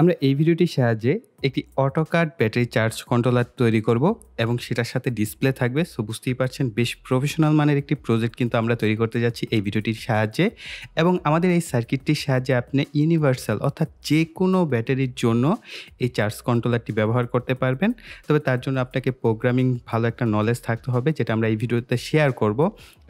আমরা এই ভিডিওটির সাহায্যে একটি অটোকাড ব্যাটারি চার্জ কন্ট্রোলার তৈরি করব এবং সেটার সাথে ডিসপ্লে থাকবে। সো বুঝতেই পারছেন বেশ প্রফেশনাল মানের একটি প্রজেক্ট কিন্তু আমরা তৈরি করতে যাচ্ছি এই ভিডিওটির সাহায্যে। এবং আমাদের এই সার্কিটটির সাহায্যে আপনি ইউনিভার্সাল অর্থাৎ যেকোনো ব্যাটারির জন্য এই চার্জ কন্ট্রোলারটি ব্যবহার করতে পারবেন। তবে তার জন্য আপনাকে প্রোগ্রামিং ভালো একটা নলেজ থাকতে হবে, যেটা আমরা এই ভিডিওতে শেয়ার করব,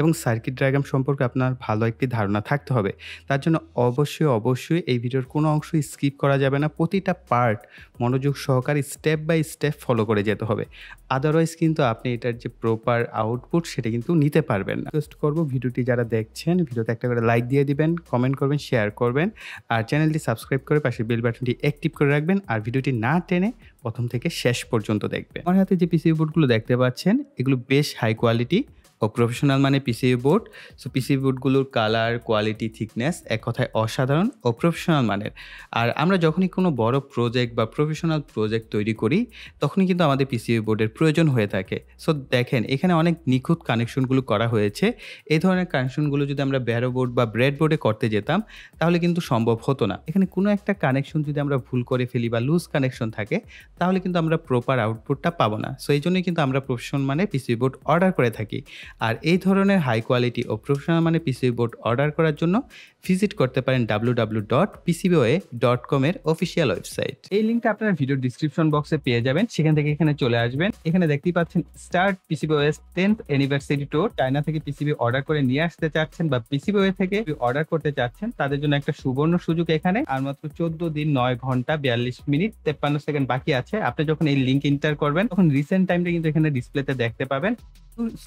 এবং সার্কিট ডায়াগ্রাম সম্পর্কে আপনার ভালো একটি ধারণা থাকতে হবে। তার জন্য অবশ্যই এই ভিডিওর কোনো অংশ স্কিপ করা যাবে না। প্রতিটা পার্ট মনোযোগ সহকারে স্টেপ বাই স্টেপ ফলো করে যেতে হবে। আদারওয়াইজ কিন্তু আপনি এটার যে প্রপার আউটপুট সেটা কিন্তু নিতে পারবেন না। রিকোয়েস্ট করব, ভিডিওটি যারা দেখছেন ভিডিওতে একটা করে লাইক দিয়ে দিবেন, কমেন্ট করবেন, শেয়ার করবেন, আর চ্যানেলটি সাবস্ক্রাইব করে পাশে বেল বাটনটি অ্যাক্টিভ করে রাখবেন। আর ভিডিওটি না টেনে প্রথম থেকে শেষ পর্যন্ত দেখবেন। আমার হাতে যে পিসিবি বোর্ডগুলো দেখতে পাচ্ছেন এগুলো বেশ হাই কোয়ালিটি ও প্রফেশনাল মানে পিসিবি বোর্ড। সো পিসিবি বোর্ডগুলোর কালার, কোয়ালিটি, থিকনেস এক কথায় অসাধারণ ও প্রফেশনাল মানের। আর আমরা যখনই কোনো বড় প্রজেক্ট বা প্রফেশনাল প্রজেক্ট তৈরি করি তখনই কিন্তু আমাদের পিসিবি বোর্ডের প্রয়োজন হয়ে থাকে। সো দেখেন এখানে অনেক নিখুঁত কানেকশনগুলো করা হয়েছে। এই ধরনের কানেকশনগুলো যদি আমরা ব্যারো বোর্ড বা ব্রেড বোর্ডে করতে যেতাম তাহলে কিন্তু সম্ভব হতো না। এখানে কোনো একটা কানেকশন যদি আমরা ভুল করে ফেলি বা লুজ কানেকশন থাকে তাহলে কিন্তু আমরা প্রপার আউটপুটটা পাবো না। সো এই জন্যই কিন্তু আমরা প্রফেশনাল মানে পিসিবি বোর্ড অর্ডার করে থাকি। আর এই ধরনের হাই কোয়ালিটি ও প্রফেশনাল মানে পিসিবি বোর্ড অর্ডার করার জন্য ভিজিট করতে পারেন www.pcboa.com এর অফিসিয়াল ওয়েবসাইট। এই লিঙ্কটা আপনারা ভিডিও ডিসক্রিপশন বক্সে পেয়ে যাবেন, সেখান থেকে এখানে চলে আসবেন। এখানে দেখতেই পাচ্ছেন স্টার্ট পিসিবিওএস 10th অ্যানিভার্সারি ট্যুর। চায়না থেকে পিসিবি অর্ডার করে নিয়ে আসতে চাচ্ছেন বা পিসিবিওএ থেকে অর্ডার করতে চাচ্ছেন তাদের জন্য একটা সুবর্ণ সুযোগ এখানে। আর মাত্র 14 দিন 9 ঘন্টা 42 মিনিট 53 সেকেন্ড বাকি আছে। আপনি যখন এই লিঙ্ক এন্টার করবেন তখন রিসেন্ট টাইমটা কিন্তু এখানে ডিসপ্লেতে দেখতে পাবেন।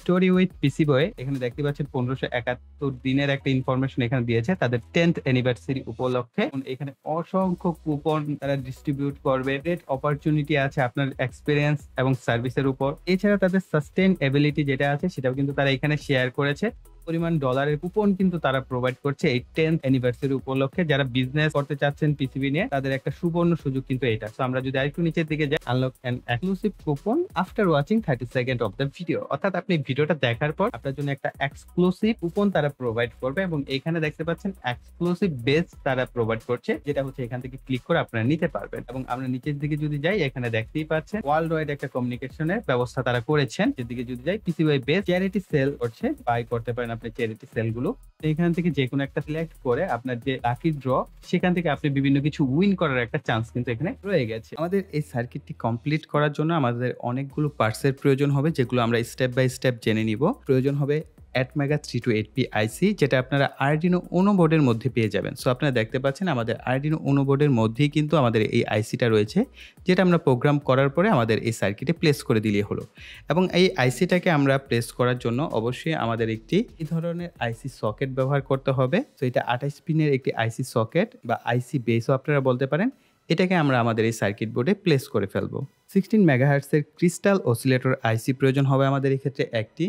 স্টোরি উইথ পিসিবিওএ এখানে দেখতে পাচ্ছেন 1571 দিনের একটা ইনফরমেশন এখানে দিয়েছে তাদের 10th অ্যানিভার্সারি উপলক্ষে। এখানে অসংখ্য কুপন তারা ডিস্ট্রিবিউট করবে। গ্রেট অপরচুনিটি আছে আপনার এক্সপিরিয়েন্স এবং সার্ভিসের উপর। এছাড়া তাদের সাস্টেইনেবিলিটি যেটা আছে সেটাও কিন্তু তারা এখানে শেয়ার করেছে। পরিমাণ ডলারের কুপন কিন্তু তারা প্রোভাইড করছে এই 10th অ্যানিভার্সারি উপলক্ষে। যারা বিজনেস করতে চাচ্ছেন পিসিবি নিয়ে তাদের একটা সুবর্ণ সুযোগ কিন্তু এটা। সো আমরা যদি আরেকটু নিচের দিকে যাই, unlock and exclusive coupon after watching 30 second of the video, অর্থাৎ আপনি ভিডিওটা দেখার পর আপনার জন্য একটা এক্সক্লুসিভ কুপন তারা প্রোভাইড করবে। এবং এখানে দেখতে পাচ্ছেন এক্সক্লুসিভ বেস তারা প্রোভাইড করছে, যেটা হচ্ছে এখান থেকে ক্লিক করে আপনারা নিতে পারবেন। এবং আমরা নিচের দিকে যদি যাই এখানে দেখতেই পাচ্ছেন ওয়ার্ল্ড ওয়াইড একটা কমিউনিকেশনের ব্যবস্থা তারা করেছেন। যেদিকে যদি যাই পিসিবি বেস চ্যারিটি সেল করছে, বাই করতে পারেন আপনি চ্যারিটি সেলগুলো। এখান থেকে যে কোনো একটা সিলেক্ট করে আপনার যে লাকি ড্র সেখান থেকে আপনি বিভিন্ন কিছু উইন করার একটা চান্স কিন্তু এখানে রয়ে গেছে। আমাদের এই সার্কিটটি কমপ্লিট করার জন্য আমাদের অনেকগুলো পার্টসের প্রয়োজন হবে, যেগুলো আমরা স্টেপ বাই স্টেপ জেনে নিব। প্রয়োজন হবে ATmega 3280P আইসি, যেটা আপনারা আরডিনো উনো বোর্ডের মধ্যে পেয়ে যাবেন। সো আপনারা দেখতে পাচ্ছেন আমাদের আরডিনো উনো বোর্ডের মধ্যেই কিন্তু আমাদের এই আইসিটা রয়েছে, যেটা আমরা প্রোগ্রাম করার পরে আমাদের এই সার্কিটে প্লেস করে দিলেই হলো। এবং এই আইসিটাকে আমরা প্লেস করার জন্য অবশ্যই আমাদের একটি এই ধরনের আইসি সকেট ব্যবহার করতে হবে। তো এটা 28 পিনের একটি আইসি সকেট বা আইসি বেসও আপনারা বলতে পারেন। এটাকে আমরা আমাদের এই সার্কিট বোর্ডে প্লেস করে ফেলবো। 16 মেগাহার্টসের ক্রিস্টাল অসিলেটর আইসি প্রয়োজন হবে আমাদের এই ক্ষেত্রে একটি।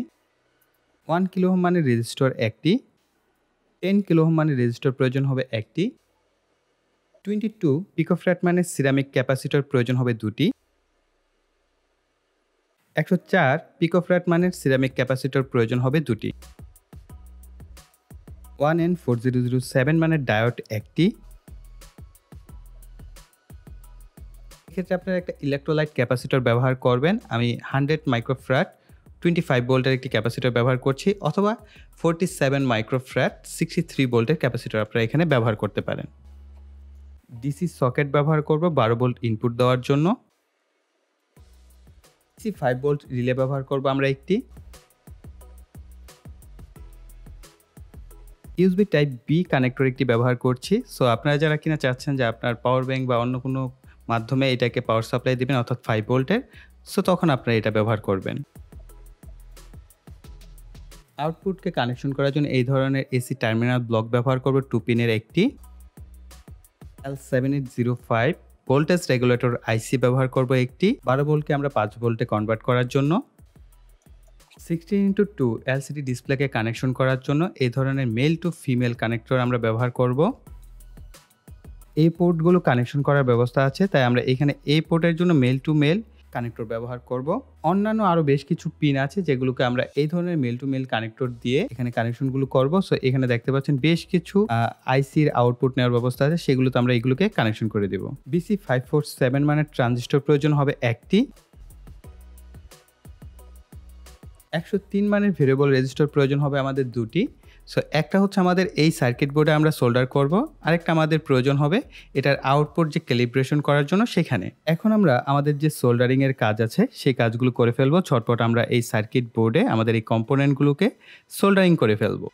1 কিলো ওহম মানের রেজিস্টর একটি। 10 কিলো ওহম মানের রেজিস্টর প্রয়োজন হবে একটি। 22 পিকোফ্যারাড মানের সিরামিক ক্যাপাসিটর প্রয়োজন হবে দুটি। 104 পিকোফ্যারাড মানের সিরামিক ক্যাপাসিটর প্রয়োজন হবে দুটি। 1N4007 মানের ডায়োড একটি। এক্ষেত্রে আপনারা একটা ইলেকট্রোলাইট ক্যাপাসিটর ব্যবহার করবেন। আমি 100 মাইক্রোফ্যারাড 25 ভোল্টের একটি ক্যাপাসিটর ব্যবহার করছি, অথবা 47 মাইক্রোফ্যারাড 63 ভোল্টের ক্যাপাসিটর আপনারা এখানে ব্যবহার করতে পারেন। ডিসি সকেট ব্যবহার করব 12 ভোল্ট ইনপুট দেওয়ার জন্য। ডিসি 5 ভোল্ট রিলে ব্যবহার করব আমরা একটি। ইউএসবি টাইপ বি কানেক্টর একটি ব্যবহার করছি। সো আপনারা যারা কিনা চাচ্ছেন যে আপনার পাওয়ার ব্যাংক বা অন্য কোনো মাধ্যমে এটাকে পাওয়ার সাপ্লাই দিবেন অর্থাৎ 5 ভোল্টের, সো তখন আপনারা এটা ব্যবহার করবেন। আউটপুটকে কানেকশন করার জন্য এই ধরনের এসি টার্মিনাল ব্লক ব্যবহার করব 2 পিনের একটি। L7805 ভোল্টেজ রেগুলেটর আইসি ব্যবহার করব একটি। 12 ভোল্টকে আমরা 5 ভোল্টে কনভার্ট করার জন্য। 16x2 এলসিডি ডিসপ্লেকে কানেকশন করার জন্য এই ধরনের মেল টু ফিমেল কানেক্টর আমরা ব্যবহার করব। এই পোর্টগুলো কানেকশন করার ব্যবস্থা আছে, তাই আমরা এখানে এই পোর্টের জন্য মেল টু মেল, কানেক্টর ব্যবহার করব। অন্যান্য আরো বেশ কিছু পিন আছে যেগুলোকে আমরা এই ধরনের মেল টু মেল কানেক্টর দিয়ে এখানে কানেকশনগুলো করব। সো এখানে দেখতে পাচ্ছেন বেশ কিছু আইসির আউটপুট নেওয়ার ব্যবস্থা আছে, সেগুলোতে আমরা এগুলোকে কানেকশন করে দিব। BC547 মানের ট্রানজিস্টর প্রয়োজন হবে একটি। 103 মানের ভেরিয়েবল রেজিস্টর প্রয়োজন হবে আমাদের দুটি। সো একটা হচ্ছে আমাদের এই সার্কিট বোর্ডে আমরা সোল্ডার করব, আরেকটা আমাদের প্রয়োজন হবে এটার আউটপুট যে ক্যালিব্রেশন করার জন্য সেখানে। এখন আমরা আমাদের যে সোল্ডারিং এর কাজ আছে সেই কাজগুলো করে ফেলবো। ঝটপট আমরা এই সার্কিট বোর্ডে আমাদের এই কম্পোনেন্টগুলোকে সোল্ডারিং করে ফেলবো।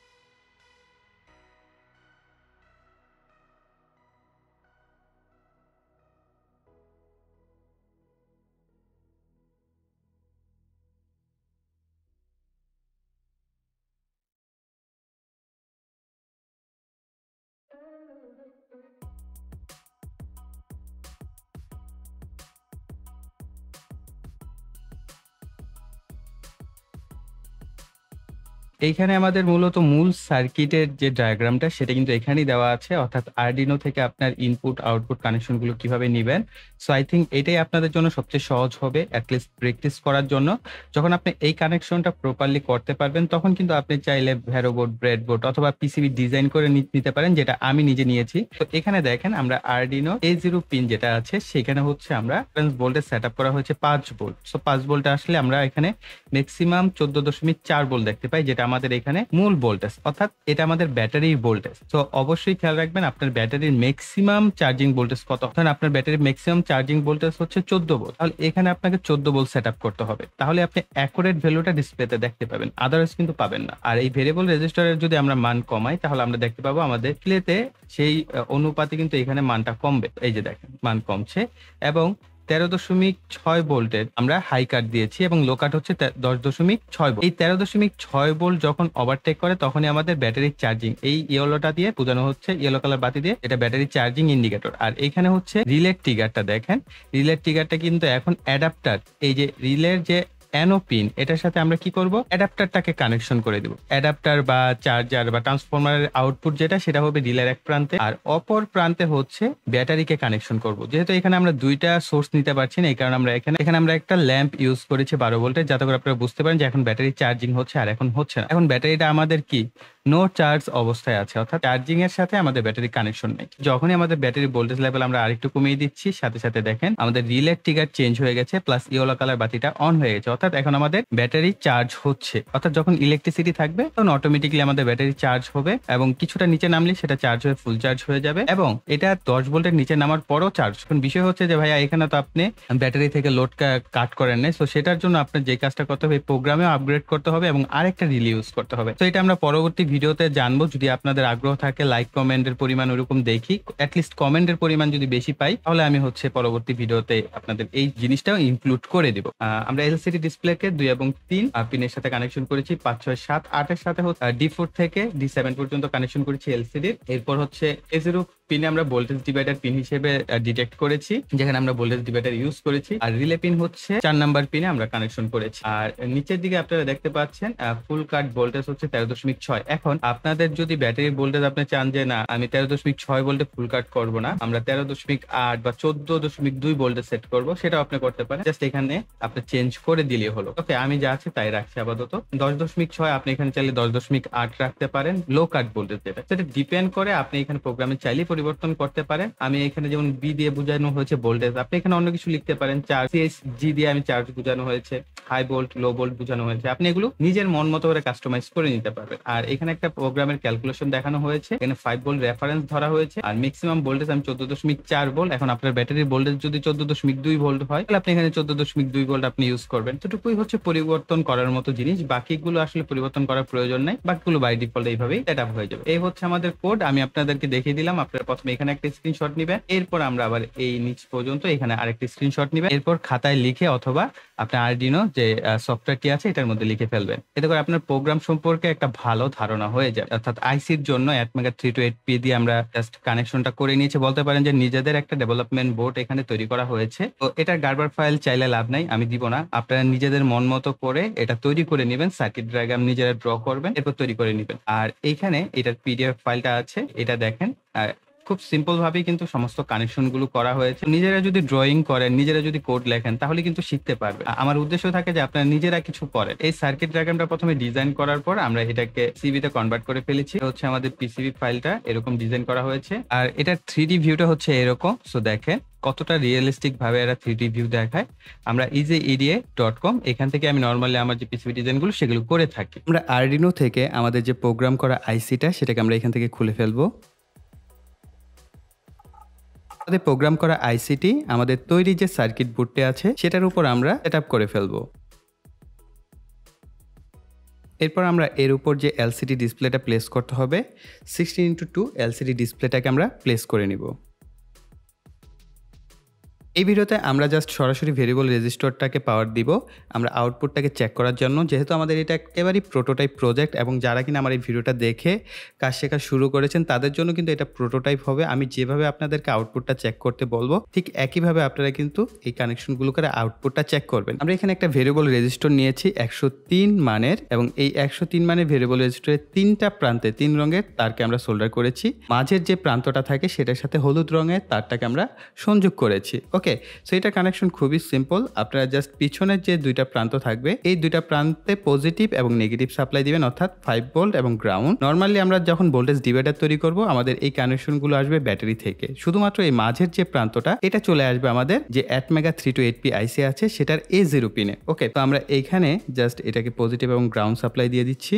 এইখানে আমাদের মূলত মূল সার্কিটের যে ডায়াগ্রামটা সেটা কিন্তু এখানেই দেওয়া আছে, অর্থাৎ আরডিনো থেকে আপনার ইনপুট আউটপুট কানেকশনগুলো কিভাবে নিবেন। সো আই থিঙ্ক এটাই আপনাদের জন্য সবচেয়ে সহজ হবে অ্যাটলিস্ট প্র্যাকটিস করার জন্য। যখন আপনি এই কানেকশনটা প্রপারলি করতে পারবেন তখন কিন্তু আপনি চাইলে ভ্যারোবোর্ড, ব্রেডবোর্ড অথবা পিসিবি ডিজাইন করে নিতে পারেন, যেটা আমি নিজে নিয়েছি। তো এখানে দেখেন আমরা আরডিনো A0 পিন যেটা আছে সেখানে হচ্ছে আমরা রেফারেন্স ভোল্টেজ সেট আপ করা হয়েছে 5 ভোল্ট। সো 5 ভোল্ট আসলে আমরা এখানে ম্যাক্সিমাম 14.4 ভোল্ট দেখতে পাই, যেটা আমাদের এখানে মূল ভোল্টেজ, অর্থাৎ এটা আমাদের ব্যাটারির ভোল্টেজ। তো অবশ্যই খেয়াল রাখবেন আপনার ব্যাটারির ম্যাক্সিমাম চার্জিং ভোল্টেজ কত। অর্থাৎ আপনার ব্যাটারির ম্যাক্সিমাম চার্জিং ভোল্টেজ হচ্ছে 14 ভোল্ট, তাহলে এখানে আপনাকে 14 ভোল্ট সেট আপ করতে হবে, তাহলে আপনি অ্যাকুরেট ভ্যালুটা ডিসপ্লেতে দেখতে পাবেন, আদারওয়াইজ কিন্তু পাবেন না। আর এই ভেরিয়েবল রেজিস্টারের যদি আমরা মান কমাই তাহলে আমরা দেখতে পাবো আমাদের ডিসপ্লেতে সেই অনুপাতে কিন্তু এখানে মানটা কমবে। এই যে দেখেন মান কমছে, এবং 13.6 ভোল্টের আমরা হাই কাট দিয়েছি এবং লো কাট হচ্ছে 10.6 ভোল্ট। এই 13.6 ভোল্ট যখন ওভারটেক করে তখনই আমাদের ব্যাটারির চার্জিং এই ইয়েলোটা দিয়ে বোঝানো হচ্ছে, ইয়েলো কালার বাতি দিয়ে, এটা ব্যাটারি চার্জিং ইন্ডিকেটর। আর এখানে হচ্ছে রিলের ট্রিগারটা দেখেন, রিলের ট্রিগারটা কিন্তু এখন অ্যাডাপ্টার, এই যে রিলের যে অ্যানো পিন এটার সাথে আমরা কি করব, অ্যাডাপ্টারটাকে কানেকশন করে দেব। অ্যাডাপ্টার বা চার্জার বা ট্রান্সফরমারের আউটপুট যেটা সেটা হবে রিলের এক প্রান্তে, আর অপর প্রান্তে হচ্ছে ব্যাটারিকে কানেকশন করব। যেহেতু এখানে আমরা দুইটা সোর্স নিতে পারছি না, এই কারণে আমরা এখানে আমরা একটা ল্যাম্প ইউজ করেছি 12 ভোল্টের, যাতে করে আপনারা বুঝতে পারেন যে এখন ব্যাটারি চার্জিং হচ্ছে আর এখন হচ্ছে না। এখন ব্যাটারিটা আমাদের কি নো চার্জ অবস্থায় আছে, অর্থাৎ চার্জিং এর সাথে আমাদের ব্যাটারি কানেকশন নেই। যখনই আমাদের ব্যাটারি ভোল্টেজ লেভেল আমরা আরেকটু কমিয়ে দিচ্ছি, সাথে সাথে দেখেন আমাদের রিলে ট্রিগার চেঞ্জ হয়ে গেছে, প্লাস ইয়েলো কালার বাতিটা অন হয়ে গেছে, অর্থাৎ এখন আমাদের ব্যাটারি চার্জ হচ্ছে। অর্থাৎ যখন ইলেকট্রিসিটি থাকবে তখন অটোমেটিকলি আমাদের ব্যাটারি চার্জ হবে, এবং কিছুটা নিচে নামলে সেটা চার্জ হয়ে ফুল চার্জ হয়ে যাবে, এবং এটা 10 ভোল্টের নিচে নামার পরও চার্জ। এখন বিষয় হচ্ছে যে ভাইয়া এখানে তো আপনি ব্যাটারি থেকে লোড কাট করেন নাই, সো সেটার জন্য আপনার যে কাজটা করতে হবে প্রোগ্রামেও আপগ্রেড করতে হবে এবং আরেকটা রিলে ইউজ করতে হবে। তো এটা আমরা পরবর্তী ভিডিওতে জানবো। যদি আপনাদের আগ্রহ থাকে, লাইক কমেন্টের পরিমাণ ওরকম দেখি, অ্যাটলিস্ট কমেন্টের পরিমাণ যদি বেশি পাই তাহলে আমি হচ্ছে পরবর্তী ভিডিওতে আপনাদের এই জিনিসটাও ইনক্লুড করে দিব। আমরা এলসিডি ডিসপ্লেকে 2 এবং 3 পিনের সাথে কানেকশন করেছি, 5, 6, 7, 8 এর সাথে D4 থেকে D7 পর্যন্ত কানেকশন করেছি এলসিডির। এরপর হচ্ছে A0 পিনে আমরা ভোল্টেজ ডিভাইডার পিন হিসেবে ডিটেক্ট করেছি, যেখানে আমরা ভোল্টেজ ডিভাইডার ইউজ করেছি। আর রিলে পিন হচ্ছে 4 নাম্বার পিনে আমরা কানেকশন করেছি। আর নিচের দিকে আপনারা দেখতে পাচ্ছেন ফুল কাট ভোল্টেজ হচ্ছে 13.6। এখন আপনাদের যদি ব্যাটারির ভোল্টেজ আপনি চান যে না আমি 13.6 ভোল্টে ফুল কাট করবো না, আমরা 13.8 বা 14.2 ভোল্টে সেট করব, সেটাও আপনি করতে পারেন। জাস্ট এখানে আপনি চেঞ্জ করে দিলে হলো। ওকে, আমি যা আছে তাই রাখছি আপাতত। 10.6 আপনি এখানে চাইলে 10.8 রাখতে পারেন, লো কাট ভোল্টেজ যেটা, সেটা ডিপেন্ড করে আপনি এখানে প্রোগ্রামে চাইলে পরিবর্তন করতে পারেন। আমি এখানে যেমন বি দিয়ে বোঝানো হয়েছে ভোল্টেজ, আপনি এখানে অন্য কিছু লিখতে পারেন। চার্জ জি দিয়ে আমি চার্জ বোঝানো হয়েছে, হাই ভোল্ট লো ভোল্ট বোঝানো হয়েছে, আপনি এগুলো নিজের মন মতো করে কাস্টমাইজ করে নিতে পারবেন। আর এখানে একটা প্রোগ্রামের ক্যালকুলেশন দেখানো হয়েছে, এখানে 5 ভোল্ট রেফারেন্স ধরা হয়েছে, আর ম্যাক্সিমাম ভোল্টেজ আমি 14.4 ভোল্ট। এখন আপনার ব্যাটারির ভোল্টেজ যদি 14.2 ভোল্ট হয় তাহলে আপনি এখানে 14.2 ভোল্ট আপনি ইউজ করবেন। এতটুকুই হচ্ছে পরিবর্তন করার মতো জিনিস, বাকিগুলো আসলে পরিবর্তন করার প্রয়োজন নাই, বাকিগুলো বাই ডিফল্ট এইভাবেই সেট আপ হয়ে যাবে। এই হচ্ছে আমাদের কোড, আমি আপনাদেরকে দেখিয়ে দিলাম। আপনারা প্রথমে এখানে একটা স্ক্রিনশট নেবেন, এরপর আমরা আবার এই নিচ পর্যন্ত এখানে আরেকটা স্ক্রিনশট নেবেন, এরপর খাতায় লিখে অথবা আপনার আরডিনো যে সফটওয়্যারটি আছে এটার মধ্যে লিখে ফেলবেন। এতে করে আপনার প্রোগ্রাম সম্পর্কে একটা ভালো ধারণা হয়ে যায়। অর্থাৎ আইসির জন্য অ্যাটমেগা 328P দিয়ে আমরা জাস্ট কানেকশনটা করে নিয়েছি, বলতে পারেন যে নিজেদের একটা ডেভেলপমেন্ট বোর্ড এখানে তৈরি করা হয়েছে। তো এটার গার্বার ফাইল চাইলে লাভ নাই, আমি দিব না, আপনারা নিজেদের মন মতো করে এটা তৈরি করে নেবেন, সার্কিট ডায়াগ্রাম নিজেরা ড্র করবেন, এরপর তৈরি করে নেবেন। আর এইখানে এটার পিডিএফ ফাইলটা আছে, এটা দেখেন। খুব খুব সিম্পল ভাবেই কিন্তু সমস্ত কানেকশন গুলো করা হয়েছে। নিজেরা যদি ড্রয়িং করেন, নিজেরা যদি কোড লেখেন তাহলে কিন্তু শিখতে পারবে। আমার উদ্দেশ্য থাকে যে আপনারা নিজেরা কিছু করেন। এই সার্কিট ডায়াগ্রামটা প্রথমে ডিজাইন করার পর আমরা এটাকে পিসিবি তে কনভার্ট করে ফেলেছি। হচ্ছে আমাদের পিসিবি ফাইলটা এরকম ডিজাইন করা হয়েছে, আর এটার 3D ভিউটা হচ্ছে এরকম। সো দেখেন কতটা রিয়েলিস্টিক ভাবে এরা 3D ভিউ দেখায়। আমরা easyeda.com এখান থেকে আমি নরমালি আমার যে পিসিবি ডিজাইনগুলো সেগুলো করে থাকি। আমরা আরডিনো থেকে আমাদের যে প্রোগ্রাম করা আইসিটা সেটাকে আমরা এখান থেকে খুলে ফেলবো। আমাদের প্রোগ্রাম করা আইসিটি আমাদের তৈরি যে সার্কিট বোর্ডটা আছে সেটার উপর আমরা সেটআপ করে ফেলবো। এরপর আমরা এর উপর যে এলসিডি ডিসপ্লেটা প্লেস করতে হবে 16:2 এলসিডি ডিসপ্লেটাকে আমরা প্লেস করে নিব। এই ভিডিওতে আমরা জাস্ট সরাসরি ভেরিয়েবল রেজিস্টরটাকে পাওয়ার দিব আমরা আউটপুটটাকে চেক করার জন্য, যেহেতু আমাদের এটা একেবারেই প্রোটোটাইপ প্রজেক্ট এবং যারা কিনা আমার এই ভিডিওটা দেখে কাজ শেখা শুরু করেছেন তাদের জন্য কিন্তু এটা প্রোটোটাইপ হবে। আমি যেভাবে আপনাদেরকে আউটপুটটা চেক করতে বলবো ঠিক একইভাবে আপনারা কিন্তু এই কানেকশনগুলো করে আউটপুটটা চেক করবেন। আমরা এখানে একটা ভেরিয়েবল রেজিস্টর নিয়েছি 103 মানের, এবং এই 103 মানের ভেরিয়েবল রেজিস্টরের 3টা প্রান্তে 3 রঙের তারকে আমরা সোল্ডার করেছি। মাঝের যে প্রান্তটা থাকে সেটার সাথে হলুদ রঙের তারটাকে আমরা সংযোগ করেছি। ওকে, সো এটা কানেকশন খুবই সিম্পল। আপনারা জাস্ট পিছনের যে দুইটা প্রান্ত থাকবে এই দুইটা প্রান্তে পজিটিভ এবং নেগেটিভ সাপ্লাই দিবেন, অর্থাৎ 5 ভোল্ট এবং গ্রাউন্ড। নর্মালি আমরা যখন ভোল্টেজ ডিভাইডার তৈরি করব আমাদের এই কানেকশনগুলো আসবে ব্যাটারি থেকে। শুধুমাত্র এই মাঝের যে প্রান্তটা এটা চলে আসবে আমাদের যে ATmega 3280P আইসি আছে সেটার A0 পিনে। ওকে, তো আমরা এইখানে জাস্ট এটাকে পজিটিভ এবং গ্রাউন্ড সাপ্লাই দিয়ে দিচ্ছি।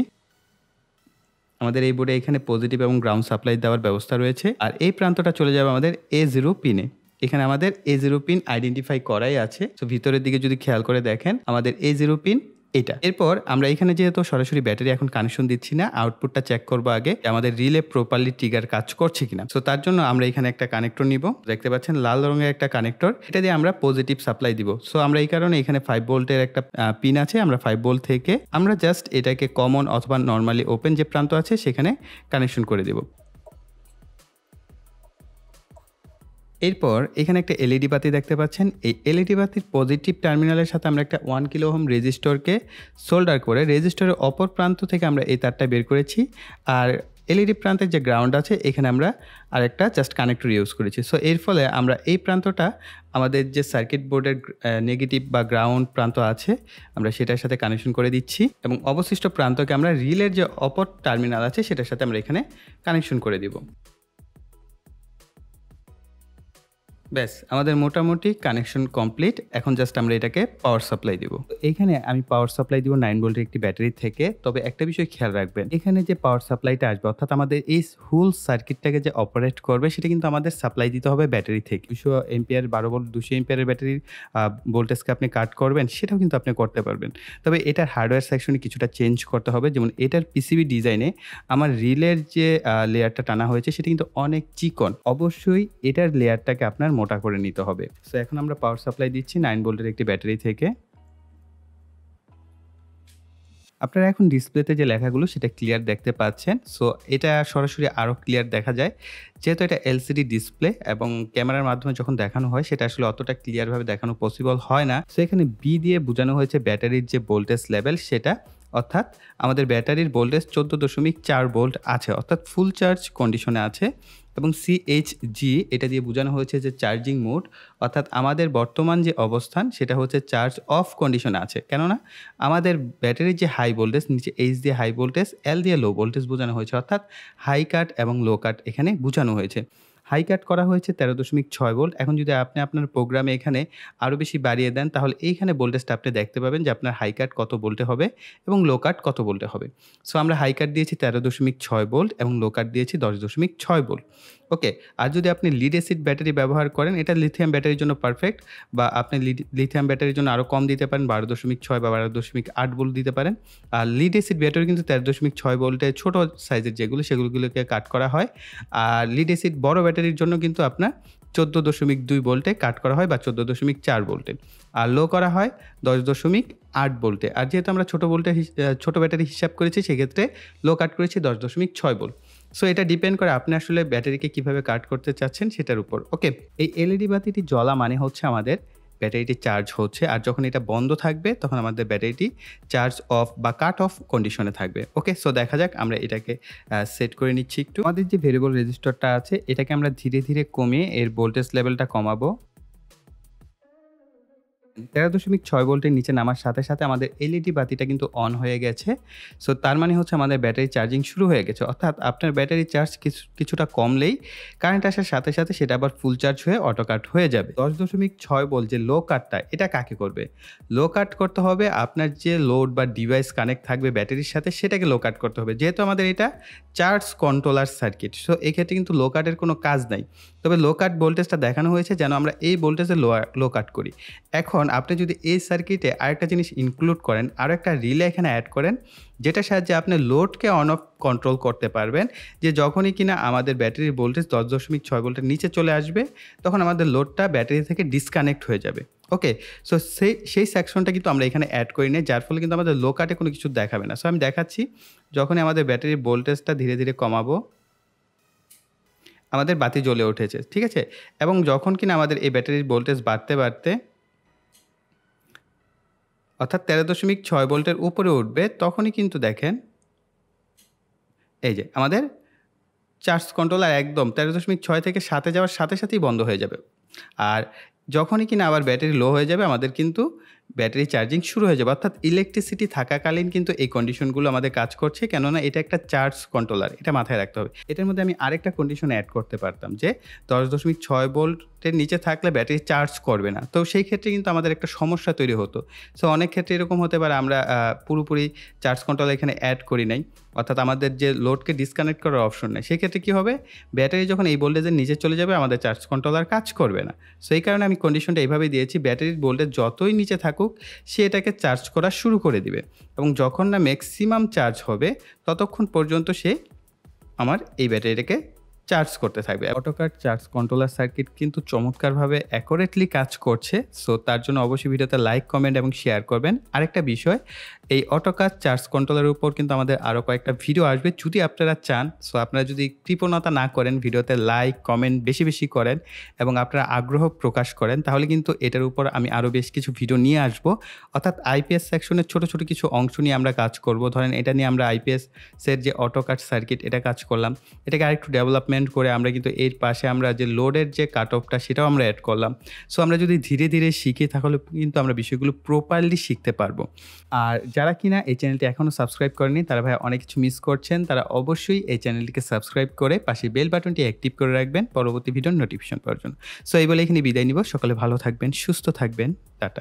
আমাদের এই বোর্ডে এখানে পজিটিভ এবং গ্রাউন্ড সাপ্লাই দেওয়ার ব্যবস্থা রয়েছে, আর এই প্রান্তটা চলে যাবে আমাদের A0 পিনে। এখানে আমাদের A0 পিন আইডেন্টিফাই করাই আছে। তো ভিতরের দিকে যদি খেয়াল করে দেখেন আমাদের A0 পিন এটা। এরপর আমরা এখানে যেহেতু সরাসরি ব্যাটারি এখন কানেকশন দিচ্ছি না, আউটপুটটা চেক করবো আগে আমাদের রিলে প্রপারলি ট্রিগার কাজ করছে কিনা। সো তার জন্য আমরা এখানে একটা কানেক্টর নিব, দেখতে পাচ্ছেন লাল রঙের একটা কানেক্টর, এটা দিয়ে আমরা পজিটিভ সাপ্লাই দিব। সো আমরা এই কারণে এখানে 5 ভোল্টের একটা পিন আছে, আমরা 5 ভোল্ট থেকে আমরা জাস্ট এটাকে কমন অথবা নর্মালি ওপেন যে প্রান্ত আছে সেখানে কানেকশন করে দেব। এরপর এখানে একটা এলইডি বাতি দেখতে পাচ্ছেন, এই এলইডি বাতির পজিটিভ টার্মিনালের সাথে আমরা একটা 1 কিলো ওহম রেজিস্টরকে সোল্ডার করে রেজিস্টরের অপর প্রান্ত থেকে আমরা এই তারটা বের করেছি, আর এলইডি প্রান্তের যে গ্রাউন্ড আছে এখানে আমরা আরেকটা জাস্ট কানেক্টর ইউজ করেছি। সো এর ফলে আমরা এই প্রান্তটা আমাদের যে সার্কিট বোর্ডের নেগেটিভ বা গ্রাউন্ড প্রান্ত আছে আমরা সেটার সাথে কানেকশন করে দিচ্ছি, এবং অবশিষ্ট প্রান্তকে আমরা রিলের যে অপর টার্মিনাল আছে সেটার সাথে আমরা এখানে কানেকশন করে দিব। ব্যাস আমাদের মোটামুটি কানেকশন কমপ্লিট। এখন জাস্ট আমরা এটাকে পাওয়ার সাপ্লাই দিব। এখানে আমি পাওয়ার সাপ্লাই দিব 9 ভোল্টের একটি ব্যাটারি থেকে। তবে একটা বিষয় খেয়াল রাখবেন, এখানে যে পাওয়ার সাপ্লাইটা আসবে অর্থাৎ আমাদের এই ফুল সার্কিটটাকে যে অপারেট করবে সেটা কিন্তু আমাদের সাপ্লাই দিতে হবে ব্যাটারি থেকে। 200 এম্পিয়ার 12 ভোল্ট 200 এম্পিয়ারের ব্যাটারির ভোল্টেজকে আপনি কাট করবেন সেটাও কিন্তু আপনি করতে পারবেন। তবে এটার হার্ডওয়্যার সেকশনে কিছুটা চেঞ্জ করতে হবে। যেমন এটার পিসিবি ডিজাইনে আমার রিলের যে লেয়ারটা টানা হয়েছে সেটা কিন্তু অনেক চিকন, অবশ্যই এটার লেয়ারটাকে আপনার মোটা করে নিতে হবে। সো এখন আমরা পাওয়ার সাপ্লাই দিচ্ছি 9 ভোল্টের একটি ব্যাটারি থেকে। আপনারা এখন ডিসপ্লেতে যে লেখাগুলো সেটা ক্লিয়ার দেখতে পাচ্ছেন। সো এটা সরাসরি আরও ক্লিয়ার দেখা যায় যেহেতু এটা এলসিডি ডিসপ্লে, এবং ক্যামেরার মাধ্যমে যখন দেখানো হয় সেটা আসলে অতটা ক্লিয়ারভাবে দেখানো পসিবল হয় না। সো এখানে বি দিয়ে বোঝানো হয়েছে ব্যাটারির যে ভোল্টেজ লেভেল সেটা, অর্থাৎ আমাদের ব্যাটারির ভোল্টেজ 14.4 ভোল্ট আছে, অর্থাৎ ফুল চার্জ কন্ডিশনে আছে। এবং সিএইচজি এটা দিয়ে বোঝানো হয়েছে যে চার্জিং মোড, অর্থাৎ আমাদের বর্তমান যে অবস্থান সেটা হচ্ছে চার্জ অফ কন্ডিশনে আছে। কেননা আমাদের ব্যাটারির যে হাই ভোল্টেজ নিচে এইচ দিয়ে হাই ভোল্টেজ, এল দিয়ে লো ভোল্টেজ বোঝানো হয়েছে, অর্থাৎ হাই কাট এবং লো কাট এখানে বোঝানো হয়েছে। হাই কাট করা হয়েছে 13.6 ভোল্ট। এখন যদি আপনি আপনার প্রোগ্রামে এখানে আরও বেশি বাড়িয়ে দেন তাহলে এইখানে ভোল্টেজটা আপনি দেখতে পাবেন যে আপনার হাই কাট কত ভোল্টে হবে এবং লো কাট কত ভোল্টে হবে। সো আমরা হাই কাট দিয়েছি 13.6 ভোল্ট এবং লো কাট দিয়েছি 10.6 ভোল্ট। ওকে, আর যদি আপনি লিড অ্যাসিড ব্যাটারি ব্যবহার করেন এটা লিথিয়াম ব্যাটারির জন্য পারফেক্ট, বা আপনি লিথিয়াম ব্যাটারির জন্য আরও কম দিতে পারেন 12.6 বা 12.8 ভোল্ট দিতে পারেন। আর লিড অ্যাসিড ব্যাটারি কিন্তু 13.6 ভোল্টে ছোটো সাইজের সেগুলোকে কাট করা হয়। আর লিড অ্যাসিড বড় ব্যাটারির জন্য কিন্তু আপনার 14.2 ভোল্টে কাট করা হয় বা 14.4 ভোল্টে, আর লো করা হয় 10.8 ভোল্টে। আর যেহেতু আমরা ছোটো ব্যাটারি হিসাব করেছি সেক্ষেত্রে লো কাট করেছি 10.6 ভোল্ট। সো এটা ডিপেন্ড করে আপনি আসলে ব্যাটারিকে কিভাবে কাট করতে চাচ্ছেন সেটার উপর। ওকে, এই এলইডি বাতিটি জ্বলা মানে হচ্ছে আমাদের ব্যাটারিটি চার্জ হচ্ছে, আর যখন এটা বন্ধ থাকবে তখন আমাদের ব্যাটারিটি চার্জ অফ বা কাট অফ কন্ডিশনে থাকবে। ওকে, সো দেখা যাক আমরা এটাকে সেট করে নিচ্ছি একটু। আমাদের যে ভেরিয়েবল রেজিস্টরটা আছে এটাকে আমরা ধীরে ধীরে কমিয়ে এর ভোল্টেজ লেভেলটা কমাবো। 13.6 ভোল্টের নিচে নামার সাথে সাথে আমাদের এলইডি বাতিটা কিন্তু অন হয়ে গেছে। সো তার মানে হচ্ছে আমাদের ব্যাটারি চার্জিং শুরু হয়ে গেছে। অর্থাৎ আপনার ব্যাটারি চার্জ কিছুটা কমলেই কারেন্ট আসার সাথে সাথে সেটা আবার ফুল চার্জ হয়ে অটো কাট হয়ে যাবে। 10.6 ভোল্ট যে লো কাটটা, এটা কাকে করবে? লো কাট করতে হবে আপনার যে লোড বা ডিভাইস কানেক্ট থাকবে ব্যাটারির সাথে, সেটাকে লো কাট করতে হবে। যেহেতু আমাদের এটা চার্জ কন্ট্রোলার সার্কিট, সো এক্ষেত্রে কিন্তু লো কাটের কোনো কাজ নাই। তবে লো কাট ভোল্টেজটা দেখানো হয়েছে যেন আমরা এই ভোল্টেজে লো কাট করি। এখন আপনি যদি এই সার্কিটে আরেকটা জিনিস ইনক্লুড করেন, আরও একটা রিলে এখানে অ্যাড করেন, যেটার সাহায্যে আপনি লোডকে অন অফ কন্ট্রোল করতে পারবেন। যে যখনই কিনা আমাদের ব্যাটারির ভোল্টেজ 10.6 ভোল্টের নিচে চলে আসবে তখন আমাদের লোডটা ব্যাটারি থেকে ডিসকানেক্ট হয়ে যাবে। ওকে, সো সেই সেকশনটা কিন্তু আমরা এখানে অ্যাড করি নাই, যার ফলে কিন্তু আমাদের লো কাটে কোনো কিছু দেখাবে না। সো আমি দেখাচ্ছি, যখনই আমাদের ব্যাটারির ভোল্টেজটা ধীরে ধীরে কমাবো আমাদের বাতি জ্বলে উঠেছে, ঠিক আছে? এবং যখন কিনা আমাদের এই ব্যাটারির ভোল্টেজ বাড়তে বাড়তে অর্থাৎ 13.6 ভোল্টের উপরে উঠবে, তখনই কিন্তু দেখেন এই যে আমাদের চার্জ কন্ট্রোলার একদম 13.6 থেকে 7 যাওয়ার সাথে সাথেই বন্ধ হয়ে যাবে। আর যখনই কিনা আবার ব্যাটারি লো হয়ে যাবে আমাদের কিন্তু ব্যাটারি চার্জিং শুরু হয়ে যাবে। অর্থাৎ ইলেকট্রিসিটি থাকাকালীন কিন্তু এই কন্ডিশনগুলো আমাদের কাজ করছে, কেননা এটা একটা চার্জ কন্ট্রোলার, এটা মাথায় রাখতে হবে। এটার মধ্যে আমি আরেকটা কন্ডিশন অ্যাড করতে পারতাম যে 10.6 ভোল্টের নিচে থাকলে ব্যাটারি চার্জ করবে না। তো সেই ক্ষেত্রে কিন্তু আমাদের একটা সমস্যা তৈরি হতো। সো অনেক ক্ষেত্রে এরকম হতে পারে আমরা পুরোপুরি চার্জ কন্ট্রোলার এখানে অ্যাড করি নাই, অর্থাৎ আমাদের যে লোডকে ডিসকানেক্ট করার অপশন নেই। সেক্ষেত্রে কী হবে, ব্যাটারি যখন এই ভোল্টেজের নিচে চলে যাবে আমাদের চার্জ কন্ট্রোলার কাজ করবে না। সো এই কারণে আমি কন্ডিশনটা এইভাবেই দিয়েছি, ব্যাটারির ভোল্টেজ যতই নিচে থাকুক সে এটাকে চার্জ করা শুরু করে দিবে, এবং যখন না ম্যাক্সিমাম চার্জ হবে ততক্ষণ পর্যন্ত সে আমার এই ব্যাটারিটাকে চার্জ করতে থাকবে। অটোকাট চার্জ কন্ট্রোলার সার্কিট কিন্তু চমৎকারভাবে অ্যাকুরেটলি কাজ করছে। সো তার জন্য অবশ্যই ভিডিওতে লাইক, কমেন্ট এবং শেয়ার করবেন। আরেকটা বিষয়, এই অটোকাট চার্জ কন্ট্রোলারের উপর কিন্তু আমাদের আরও কয়েকটা ভিডিও আসবে যদি আপনারা চান। সো আপনারা যদি কৃপণতা না করেন, ভিডিওতে লাইক, কমেন্ট বেশি বেশি করেন এবং আপনারা আগ্রহ প্রকাশ করেন, তাহলে কিন্তু এটার উপর আমি আরও বেশ কিছু ভিডিও নিয়ে আসবো। অর্থাৎ আইপিএস সেকশনের ছোটো ছোটো কিছু অংশ নিয়ে আমরা কাজ করব। ধরেন এটা নিয়ে আমরা আইপিএসের যে অটোকাট সার্কিট এটা কাজ করলাম, এটাকে আরেকটু ডেভেলপমেন্ট করে আমরা কিন্তু এর পাশে আমরা যে লোডের যে কাট অফটা সেটাও আমরা অ্যাড করলাম। সো আমরা যদি ধীরে ধীরে শিখি তাহলে কিন্তু আমরা বিষয়গুলো প্রপারলি শিখতে পারবো। আর যারা কিনা এই চ্যানেলটি এখনও সাবস্ক্রাইব করেনি তারা ভাই অনেক কিছু মিস করছেন, তারা অবশ্যই এই চ্যানেলটিকে সাবস্ক্রাইব করে পাশে বেল বাটনটি অ্যাক্টিভ করে রাখবেন পরবর্তী ভিডিওর নোটিফিকেশন পাওয়ার জন্য। সো এই বলে এখানে বিদায় নিব। সকলে ভালো থাকবেন, সুস্থ থাকবেন, টাটা।